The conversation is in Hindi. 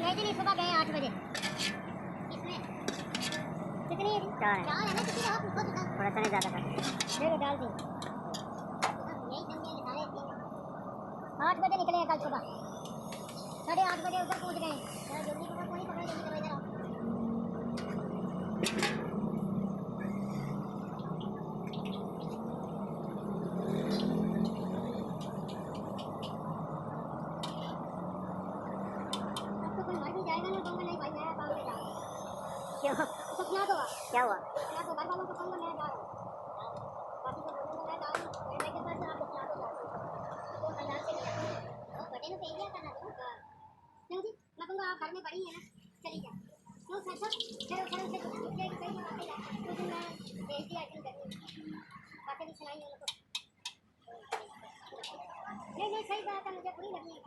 गए थे नहीं, सुबह गए 8 बजे। इसमें कितनी है? 4 है ना, किसी का पूछो तो थोड़ा सा ज़्यादा कर देखो, डाल दी यही दंगे सारे 8 बजे निकले कल सुबह, 8:30 बजे उधर पहुंच गए। जल्दी पकड़, कोई पकड़, जल्दी करो इधर आओ। जाएगा ना तो मैं नहीं भाई, मैं काम पे जा रहा हूँ। क्यों? सपना तो क्या हुआ? मैं तो घर वालों को कहूँगा मैं जा रहा हूँ, बाकी तो बोलूँगा मैं जा रहा हूँ। मैं के पास आप सपना तो जा रहा हूँ, 2000 से लिया तो बटे ने पे दिया करना तो क्यों जी? मैं कहूँगा आप घर में पड़ी है ना, चली जा क्यों सर सब फिर उसे पूछे कि कहीं बातें जा तो फिर मैं भेज दिया एक्टिंग करनी बातें भी सुनाई उनको। नहीं नहीं सही बात है, मुझे पूरी लगी है।